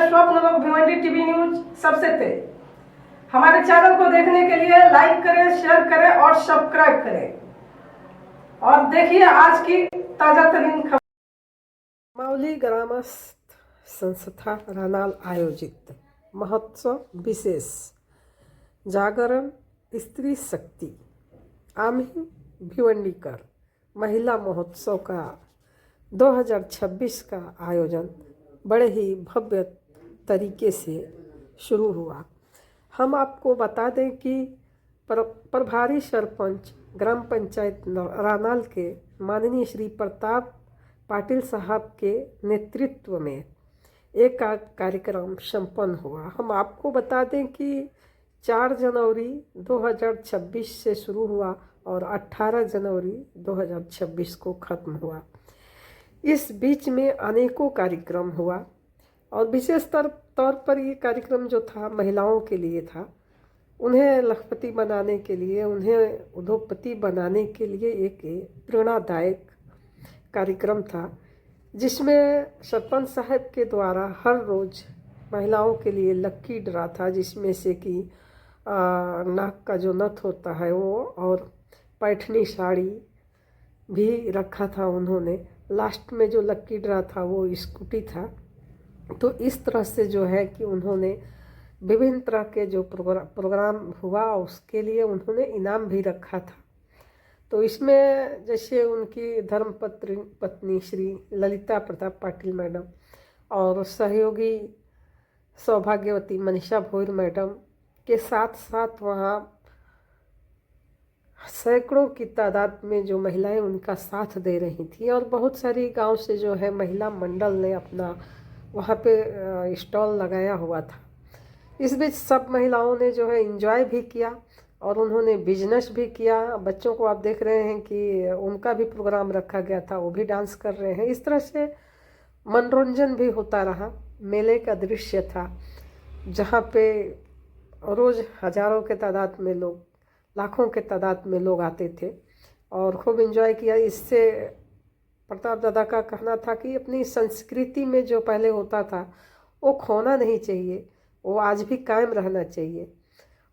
स्वप्न लोग Bhiwandi TV news सबसे तेज। हमारे चैनल को देखने के लिए लाइक करें, शेयर करें और सब्सक्राइब करें और देखिए आज की ताजा तरीन खबर। माऊली ग्रामस्थ संस्था रानाल आयोजित महोत्सव विशेष जागरण स्त्री शक्ति आम्ही भिवंडीकर महिला महोत्सव का 2026 का आयोजन बड़े ही भव्य तरीके से शुरू हुआ। हम आपको बता दें कि प्रभारी सरपंच ग्राम पंचायत रानाल के माननीय श्री प्रताप पाटिल साहब के नेतृत्व में एक कार्यक्रम संपन्न हुआ। हम आपको बता दें कि 4 जनवरी 2026 से शुरू हुआ और 18 जनवरी 2026 को ख़त्म हुआ। इस बीच में अनेकों कार्यक्रम हुआ और विशेष तौर पर ये कार्यक्रम जो था महिलाओं के लिए था। उन्हें लखपति बनाने के लिए, उन्हें उद्योगपति बनाने के लिए एक प्रेरणादायक कार्यक्रम था, जिसमें सरपंच साहब के द्वारा हर रोज़ महिलाओं के लिए लक्की ड्रा था, जिसमें से कि नाक का जो नथ होता है वो और पैठनी साड़ी भी रखा था उन्होंने। लास्ट में जो लक्की ड्रा था वो स्कूटी था। तो इस तरह से जो है कि उन्होंने विभिन्न तरह के जो प्रोग्राम हुआ उसके लिए उन्होंने इनाम भी रखा था। तो इसमें जैसे उनकी धर्मपत्नी श्री ललिता प्रताप पाटिल मैडम और सहयोगी सौभाग्यवती मनीषा भोईर मैडम के साथ साथ वहाँ सैकड़ों की तादाद में जो महिलाएं उनका साथ दे रही थी और बहुत सारी गांव से जो है महिला मंडल ने अपना वहाँ पे स्टॉल लगाया हुआ था। इस बीच सब महिलाओं ने जो है एंजॉय भी किया और उन्होंने बिजनेस भी किया। बच्चों को आप देख रहे हैं कि उनका भी प्रोग्राम रखा गया था, वो भी डांस कर रहे हैं। इस तरह से मनोरंजन भी होता रहा। मेले का दृश्य था जहाँ पे रोज़ हज़ारों के तादाद में लोग, लाखों के तादाद में लोग आते थे और खूब एंजॉय किया। इससे प्रताप दादा का कहना था कि अपनी संस्कृति में जो पहले होता था वो खोना नहीं चाहिए, वो आज भी कायम रहना चाहिए।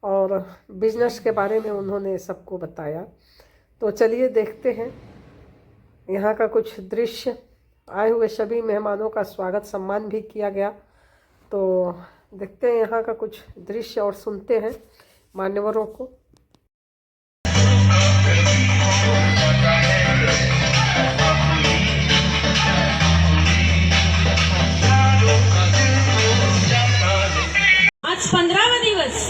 और बिजनेस के बारे में उन्होंने सबको बताया। तो चलिए देखते हैं यहाँ का कुछ दृश्य। आए हुए सभी मेहमानों का स्वागत सम्मान भी किया गया। तो देखते हैं यहाँ का कुछ दृश्य और सुनते हैं मान्यवरों को। आज 15वा दिवस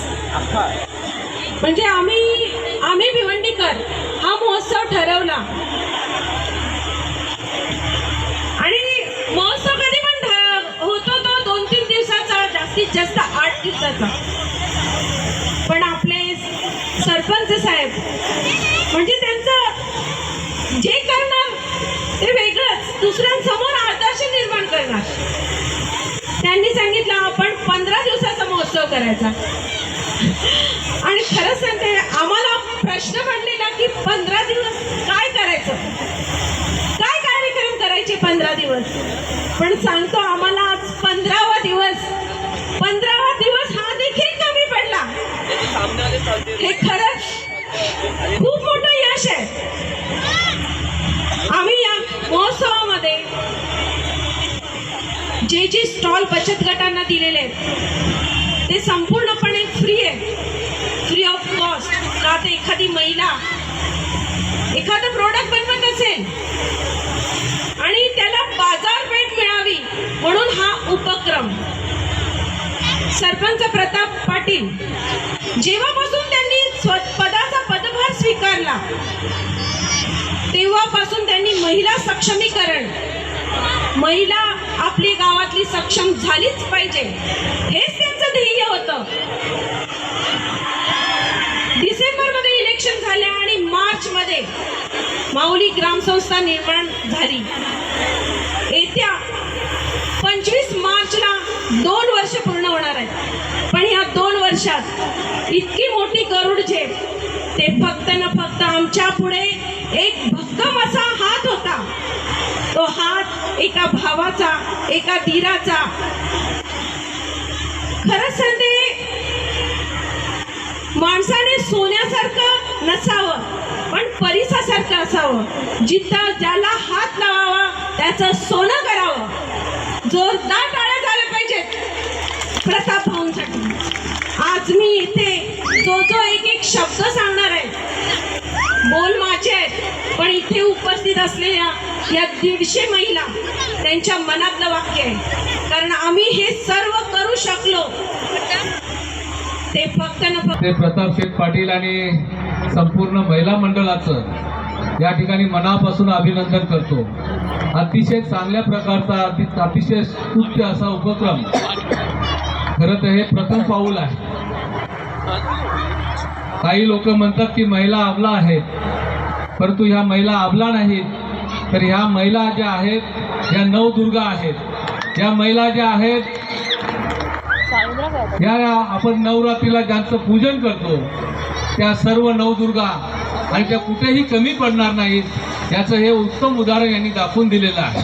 म्हणजे आम्ही भिवंडीकर हा महोत्सव ठरवला आणि महोत्सव कधी पण होतो तो 2-3 दिवसाचा, जास्तीत जास्त 8 दिवसाचा। पण आपले सरपंच साहेब म्हणजे त्यांचं जे करणार ते वेगळंच, दुसऱ्यांसमोर आदर्श निर्माण करणार। त्यांनी सांगितलं आपण 15 दिवसाचा महोत्सव करायचा आणि खरंच सांगते आम्हाला प्रश्न पडलेला की 15 दिवस काय करायचं, काय कार्यक्रम करायचे 15 दिवस। पण सांगतो आम्हाला आज 15वा दिवस हा देखील कमी पडला। हे खरंच खूप मोठं यश आहे। आम्ही या महोत्सवामध्ये जे स्टॉल बचत गटांना दिलेले आहेत ते संपूर्णपणे फ्री आहे, फ्री ऑफ कॉस्ट। का तर एखादी महिला एखादं प्रोडक्ट बनवत असेल आणि त्याला बाजारपेठ मिळावी म्हणून हा उपक्रम सरपंच प्रताप पाटील जेव्हापासून त्यांनी पदाचा पदभार स्वीकारला तेव्हापासून त्यांनी महिला सक्षमीकरण, महिला आपली गावातली सक्षम झालीच पाहिजे हेच त्यांचं ध्येय होतं। डिसेंबरमध्ये इलेक्शन झाले आणि मार्चमध्ये माऊली ग्रामसंस्था निर्माण झाली। येत्या 25 मार्चला 2 वर्ष पूर्ण होणार आहेत। पण या 2 वर्षात इतकी मोठी गरुड झेप ते फक्त न फक्त आमच्या पुढे एक भक्कम असा हात होता। तो हात एका भावाचा, एका धीराचा, खरंच सांगते, माणसाने सोन्यासारखं नसावं पण परिसासारखं असावं. जिथं ज्याला हात लावावा त्याचं सोनं करावं. जोरदार टाळ्या झाल्या पाहिजेत प्रताप भाऊंसाठी. आज मी इथे जो जो एक एक शब्द सांगणार आहे, बोल माझे आहेत, पण इथे उपस्थित असलेल्या या 150 महिला त्यांच्या मनातलं वाक्य आहे. कारण आम्ही हे सर्व करू शकलो ते फक्त न फक्त ते प्रताप शेठ पाटील आणि संपूर्ण महिला मंडळाचं या ठिकाणी मनापासून अभिनंदन करतो. अतिशय चांगल्या प्रकारचा अतिशय स्तुत्य असा उपक्रम. खरं तर हे प्रथम पाऊल आहे. काही लोक म्हणतात की महिला अबला आहेत, परंतु ह्या महिला अबला नाहीत, तर ह्या महिला ज्या आहेत ह्या नवदुर्गा आहेत. या महिला ज्या आहेत या आपण नवरात्रीला ज्यांचं पूजन करतो त्या सर्व नवदुर्गा आणि त्या कुठेही कमी पडणार नाहीत याचं हे उत्तम उदाहरण यांनी दाखवून दिलेलं आहे.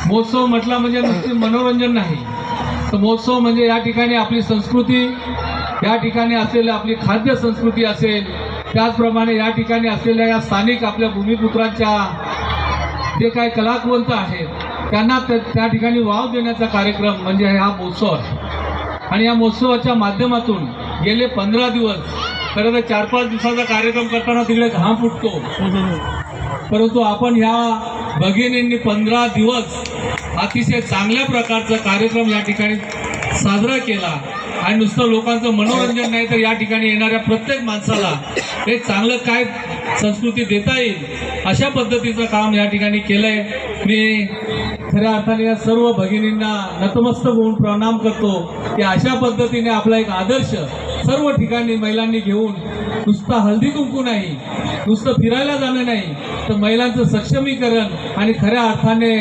महोत्सव म्हटला म्हणजे नुसते मनोरंजन नाही, तर महोत्सव म्हणजे या ठिकाणी आपली संस्कृती, या ठिकाणी असलेली आपली खाद्य संस्कृती असेल, त्याचप्रमाणे या ठिकाणी असलेल्या या स्थानिक आपल्या भूमिपुत्रांच्या जे काही कलावंत आहेत त्यांना त्या ठिकाणी वाव देण्याचा कार्यक्रम म्हणजे हा महोत्सव आहे. आणि या महोत्सवाच्या माध्यमातून गेले 15 दिवस, खरं तर 4-5 दिवसाचा कार्यक्रम करताना तिकडे घाम फुटतो, परंतु आपण ह्या भगिनींनी 15 दिवस अतिशय चांगल्या प्रकारचा कार्यक्रम या ठिकाणी साजरा केला. आणि नुसतं लोकांचं मनोरंजन नाही, तर या ठिकाणी येणाऱ्या प्रत्येक माणसाला एक चांगलं काय संस्कृती देता येईल अशा पद्धतीचं काम या ठिकाणी केलंय. मी खऱ्या अर्थाने या सर्व भगिनींना नतमस्तक होऊन प्रणाम करतो की अशा पद्धतीने आपला एक आदर्श सर्व ठिकाणी महिलांनी घेऊन नुसतं हळदी कुंकू नाही, नुसतं फिरायला जाणं नाही, तर महिलांचं सक्षमीकरण आणि खऱ्या अर्थाने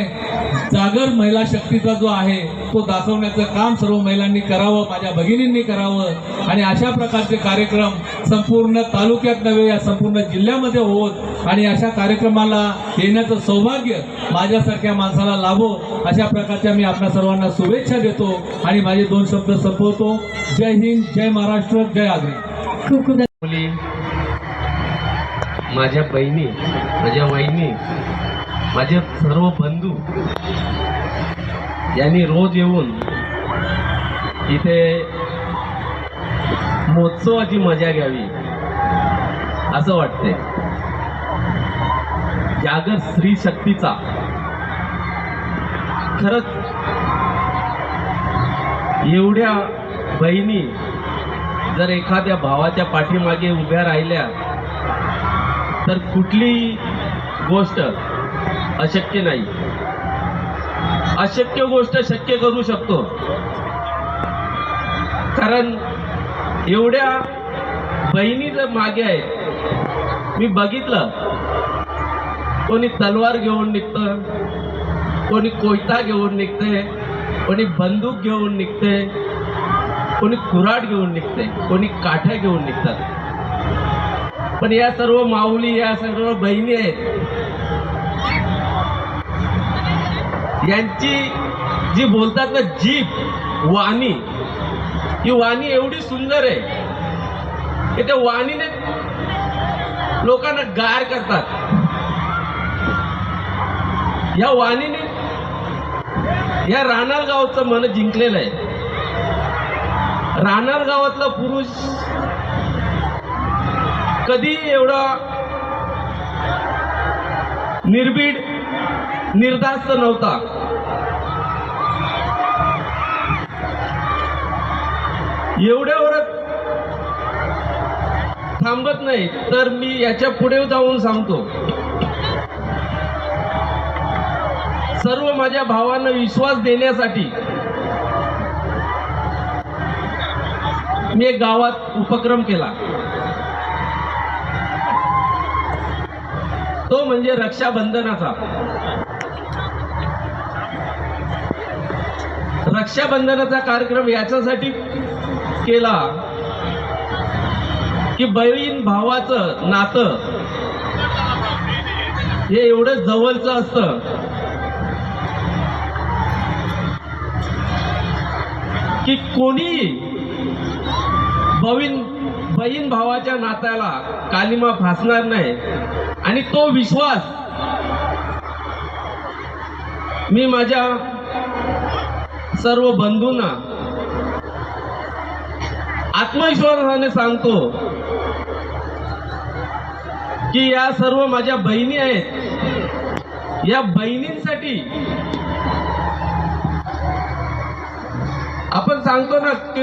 जागर महिला शक्तीचा जो आहे तो दाखवण्याचं काम सर्व महिलांनी करावं, माझ्या भगिनींनी करावं. आणि अशा प्रकारचे कार्यक्रम संपूर्ण तालुक्यात नव्हे या संपूर्ण जिल्ह्यामध्ये होत आणि अशा कार्यक्रमाला येण्याचं सौभाग्य माझ्यासारख्या माणसाला लाभो अशा प्रकारच्या मी आपल्या सर्वांना शुभेच्छा देतो आणि माझे 2 शब्द संपवतो. जय हिंद, जय महाराष्ट्र, जय आग्रे. खूप खूप मुली, माझ्या बहिणी, माझ्या वहिनी, माझे सर्व बंधू यांनी रोज येऊन इथे महोत्सवाची मजा घ्यावी असं वाटते. जागर स्त्री शक्तीचा खरंच एवढ्या बहिणी जर एखाद्या भावाच्या पाठीमागे उभ्या राहिल्या तर कुठलीही गोष्ट अशक्य नाही. अशक्य गोष्ट शक्य करू शकतो. कारण एवढ्या बहिणी जर मागे आहेत, मी बघितलं कोणी तलवार घेऊन निघतं, कोणी कोयता घेऊन निघते, कोणी बंदूक घेऊन निघते, कोणी कुऱ्हाड घेऊन निघते, कोणी काठ्या घेऊन निघतात. पण या सर्व माऊली, या सर्व बहिणी आहेत, यांची जी बोलतात ना जीभ, वाणी, ही वाणी एवढी सुंदर आहे की त्या वाणीने लोकांना गार करतात. या वाणीने या राहणार गावचं मन जिंकलेलं आहे. राहणार गावातला पुरुष कधी एवढा निर्भीड, निर्धास्त नव्हता. एवढ्यावरच थांबत नाही, तर मी याच्या पुढे जाऊन सांगतो, सर्व माझ्या भावांना विश्वास देण्यासाठी मी एक गावात उपक्रम केला. तो म्हणजे रक्षाबंधनाचा. रक्षाबंधनाचा कार्यक्रम याच्यासाठी केला की बहीण भावाचं नातं हे एवढं जवळचं असतं की कोणी बहीण भावाच्या नात्याला कालिमा फासणार नाही, आणि तो विश्वास मी माझ्या सर्व बंधूंना आत्मविश्वासाने सांगतो की या सर्व माझ्या बहिणी आहेत, या बहिणींसाठी आपण सांगतो ना की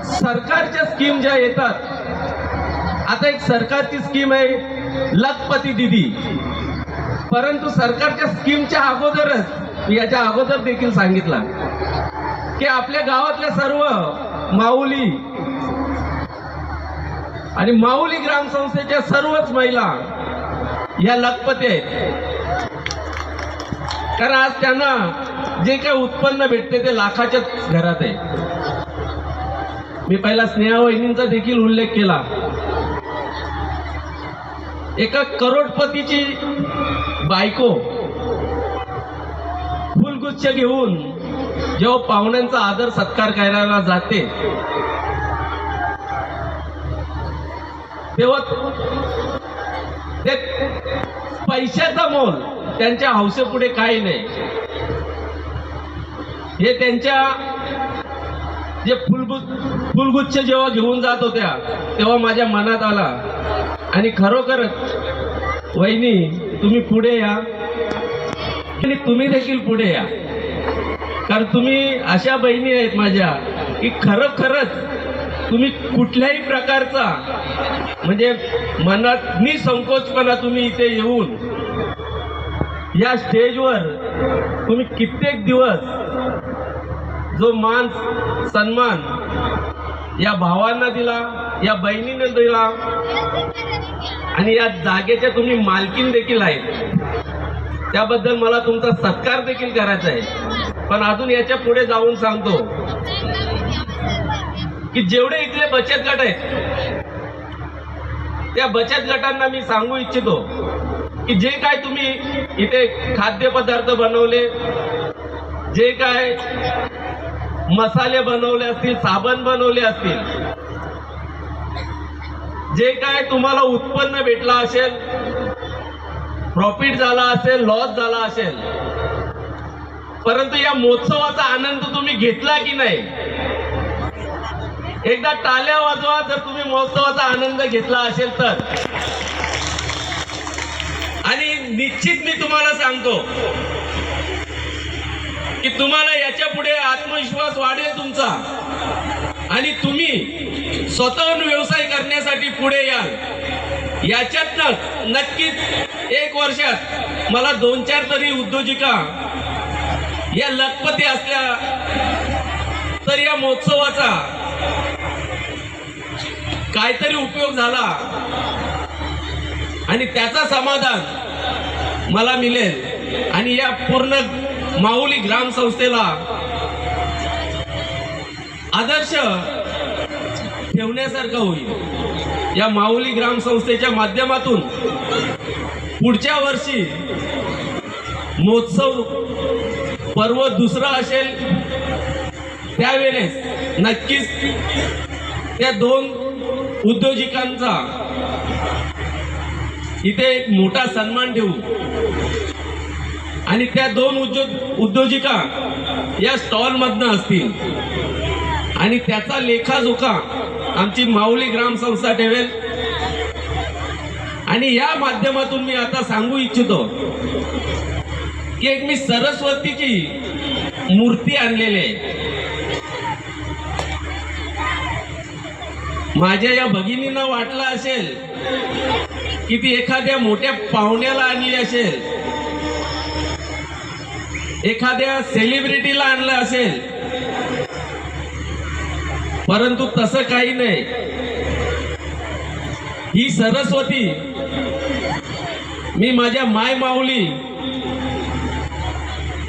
सरकारच्या स्कीम ज्या येतात, आता एक सरकारची स्कीम आहे लखपती दिदी, परंतु सरकारच्या स्कीमच्या अगोदरच मी याच्या अगोदर देखील सांगितलं की आपल्या गावातल्या सर्व माऊली आणि माऊली ग्रामसंस्थेच्या सर्वच महिला या लखपती आहेत, कारण आज त्यांना जे काही उत्पन्न भेटते ते लाखाच्याच घरात आहे. मी पहिला स्नेहा वहिनींचा देखील उल्लेख केला. एका करोडपतीची बायको फुलगुच्छ घेऊन जेव्हा पाहुण्यांचा आदर सत्कार करायला जाते, तेव्हा ते पैशाचा मोल त्यांच्या हौसेपुढे काही नाही. हे त्यांच्या जे फुलगुच्छ जेव्हा घेऊन जात होत्या तेव्हा माझ्या मनात आला, आणि खरोखरच वहिनी तुम्ही पुढे या आणि तुम्ही देखील पुढे या, कारण तुम्ही अशा बहिणी आहेत माझ्या की खरोखरच तुम्ही कुठल्याही प्रकारचा म्हणजे मनात निसंकोचपणा तुम्ही इथे येऊन या स्टेजवर तुम्ही कित्येक दिवस जो मान सन्मान या भावांना दिला, या बहिणीने दिला, आणि या जागेच्या तुम्ही मालकीन देखील आहेत, त्याबद्दल मला तुमचा सत्कार देखील करायचा आहे. पण अजून याच्या पुढे जाऊन सांगतो की जेवढे इथले बचत गट आहेत त्या बचत गटांना मी सांगू इच्छितो की जे काय तुम्ही इथे खाद्यपदार्थ बनवले, जे काय मसाले बनवले असतील, साबण बनवले असतील, जे काय तुम्हाला उत्पन्न भेटला असेल, प्रॉफिट झाला असेल, लॉस झाला असेल, परंतु या महोत्सवाचा आनंद तुम्ही घेतला की नाही? एकदा टाळ्या वाजवा जर तुम्ही महोत्सवाचा आनंद घेतला असेल तर. आणि निश्चित मी तुम्हाला सांगतो की तुम्हाला याच्या पुढे आत्मविश्वास वाढेल तुमचा, आणि तुम्ही स्वतःहून व्यवसाय करण्यासाठी पुढे याल. याच्यातनं नक्कीच एक वर्षात मला 2-4 तरी उद्योजिका या लखपती असल्या तर या महोत्सवाचा काहीतरी उपयोग झाला आणि त्याचा समाधान मला मिळेल, आणि या पूर्ण माऊली ग्रामसंस्थेला आदर्श ठेवण्यासारखं होईल. या माऊली ग्रामसंस्थेच्या माध्यमातून पुढच्या वर्षी महोत्सव पर्व दुसरा असेल, त्यावेळेस नक्कीच त्या 2 उद्योजिकांचा इथे एक मोठा सन्मान ठेवू, आणि त्या 2 उद्योजिका या स्टॉलमधनं असतील, आणि त्याचा लेखाजोखा आमची माऊली ग्रामसंस्था ठेवेल. आणि या माध्यमातून मी आता सांगू इच्छितो की एक मी सरस्वतीची मूर्ती आणलेली आहे. माझ्या या भगिनींना वाटलं असेल की ती एखाद्या मोठ्या पाहुण्याला आणली असेल, एखाद्या सेलिब्रिटीला आणलं असेल, परंतु तसं काही नाही. ही सरस्वती मी माझ्या माय माऊली,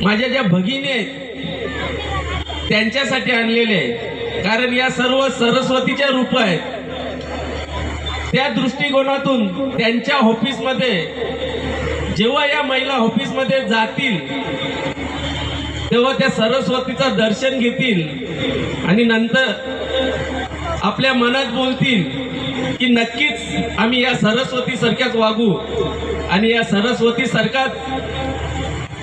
माझ्या ज्या भगिनी आहेत त्यांच्यासाठी आणलेले आहे, कारण या सर्व सरस्वतीच्या रूप आहेत. त्या दृष्टिकोनातून त्यांच्या ऑफिसमध्ये जेव्हा या महिला ऑफिसमध्ये जातील तेव्हा त्या सरस्वतीचं दर्शन घेतील आणि नंतर आपल्या मनात बोलतील की नक्कीच आम्ही या सरस्वती सारख्याच वागू आणि या सरस्वती सारखाच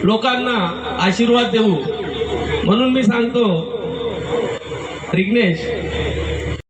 लोकांना आशीर्वाद देऊ. म्हणून मी सांगतो, रिग्नेश,